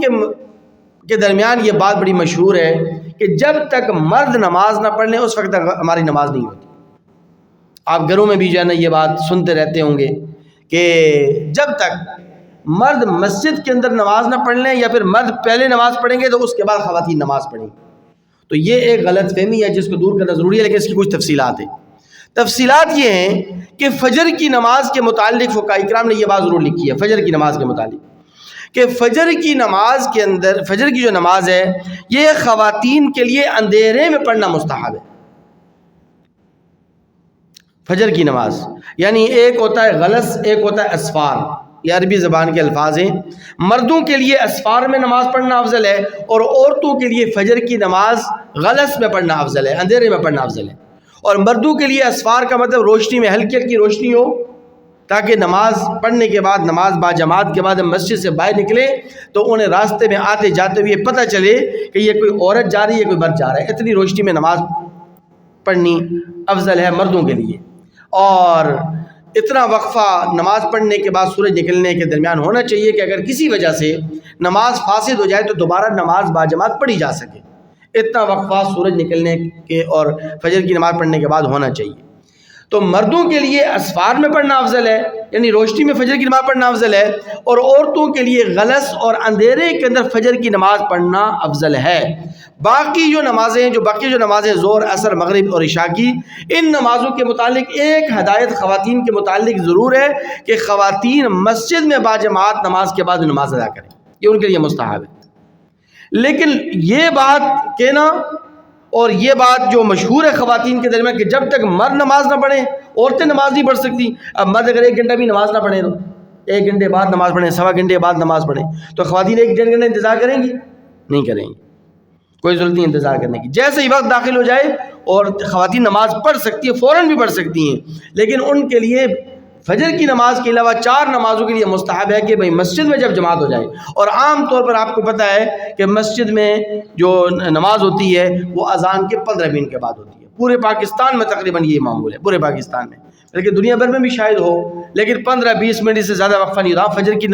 کے درمیان یہ بات بڑی مشہور ہے کہ جب تک مرد نماز نہ پڑھ لیں اس وقت تک ہماری نماز نہیں ہوتی. آپ گھروں میں بھی جو ہے نا یہ بات سنتے رہتے ہوں گے کہ جب تک مرد مسجد کے اندر نماز نہ پڑھ لیں یا پھر مرد پہلے نماز پڑھیں گے تو اس کے بعد خواتین نماز پڑھیں گی. تو یہ ایک غلط فہمی ہے جس کو دور کرنا ضروری ہے، لیکن اس کی کچھ تفصیلات ہیں. تفصیلات یہ ہیں کہ فجر کی نماز کے متعلق فقہاء کرام نے یہ بات ضرور لکھی ہے فجر کی نماز کے متعلق کہ فجر کی نماز کے اندر فجر کی جو نماز ہے یہ خواتین کے لیے اندھیرے میں پڑھنا مستحب ہے. فجر کی نماز یعنی ایک ہوتا ہے غلس، ایک ہوتا ہے اسفار، یہ عربی زبان کے الفاظ ہیں. مردوں کے لیے اسفار میں نماز پڑھنا افضل ہے اور عورتوں کے لیے فجر کی نماز غلس میں پڑھنا افضل ہے، اندھیرے میں پڑھنا افضل ہے. اور مردوں کے لیے اسفار کا مطلب روشنی میں ہلکی ہلکی روشنی ہو تاکہ نماز پڑھنے کے بعد، نماز با جماعت کے بعد مسجد سے باہر نکلے تو انہیں راستے میں آتے جاتے ہوئے پتہ چلے کہ یہ کوئی عورت جا رہی ہے، کوئی مرد جا رہا ہے. اتنی روشنی میں نماز پڑھنی افضل ہے مردوں کے لیے. اور اتنا وقفہ نماز پڑھنے کے بعد سورج نکلنے کے درمیان ہونا چاہیے کہ اگر کسی وجہ سے نماز فاسد ہو جائے تو دوبارہ نماز با جماعت پڑھی جا سکے. اتنا وقفہ سورج نکلنے کے اور فجر کی نماز پڑھنے کے بعد ہونا چاہیے. تو مردوں کے لیے اسفار میں پڑھنا افضل ہے یعنی روشنی میں فجر کی نماز پڑھنا افضل ہے، اور عورتوں کے لیے غلس اور اندھیرے کے اندر فجر کی نماز پڑھنا افضل ہے. باقی جو نمازیں ظہر، عصر، مغرب اور عشاء کی، ان نمازوں کے متعلق ایک ہدایت خواتین کے متعلق ضرور ہے کہ خواتین مسجد میں باجماعت نماز کے بعد نماز ادا کریں، یہ ان کے لیے مستحب ہے. لیکن یہ بات کہنا اور یہ بات جو مشہور ہے خواتین کے درمیان کہ جب تک مرد نماز نہ پڑھیں عورتیں نماز نہیں پڑھ سکتی. اب مرد اگر 1 گھنٹہ بھی نماز نہ پڑھیں تو 1 گھنٹے بعد نماز پڑھیں، 1.25 گھنٹے بعد نماز پڑھیں، تو خواتین 1-1.5 گھنٹے انتظار کریں گی؟ نہیں کریں گی، کوئی ضرورت نہیں انتظار کرنے کی. جیسے ہی وقت داخل ہو جائے اور خواتین نماز پڑھ سکتی ہیں، فوراً بھی پڑھ سکتی ہیں، لیکن ان کے لیے فجر کی نماز کے علاوہ 4 نمازوں کے لیے مستحب ہے کہ بھئی مسجد میں جب جماعت ہو جائے. اور عام طور پر آپ کو پتہ ہے کہ مسجد میں جو نماز ہوتی ہے وہ اذان کے 15 منٹ کے بعد ہوتی ہے. پورے پاکستان میں تقریباً یہ معمول ہے، پورے پاکستان میں، بلکہ دنیا بھر میں بھی شاید ہو، لیکن 15-20 منٹ سے زیادہ وقفہ نہیں ہوتا. فجر کی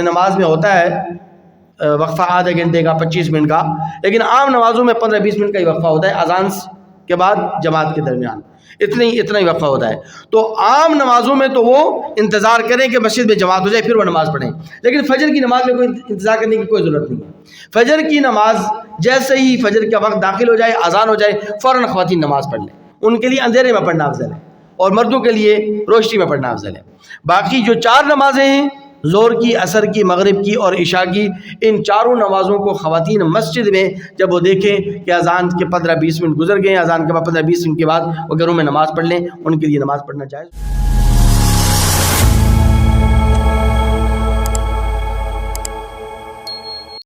نماز میں ہوتا ہے وقفہ آدھے گھنٹے کا، 25 منٹ کا، لیکن عام نمازوں میں 15-20 منٹ کا ہی وقفہ ہوتا ہے اذان کے بعد جماعت کے درمیان، اتنا ہی وقفہ ہوتا ہے. تو عام نمازوں میں تو وہ انتظار کریں کہ مسجد میں جماعت ہو جائے پھر وہ نماز پڑھیں، لیکن فجر کی نماز میں کوئی انتظار کرنے کی کوئی ضرورت نہیں ہے. فجر کی نماز جیسے ہی فجر کا وقت داخل ہو جائے، اذان ہو جائے، فوراً خواتین نماز پڑھ لیں. ان کے لیے اندھیرے میں پڑھنا افضل ہے اور مردوں کے لیے روشنی میں پڑھنا افضل ہے. باقی جو 4 نمازیں ہیں، ظہر کی، عصر کی، مغرب کی اور عشاء کی، ان چاروں نمازوں کو خواتین مسجد میں جب وہ دیکھیں کہ اذان کے 15-20 منٹ گزر گئے ہیں، اذان کے بعد 15-20 منٹ کے بعد وہ گھروں میں نماز پڑھ لیں، ان کے لیے نماز پڑھنا جائز.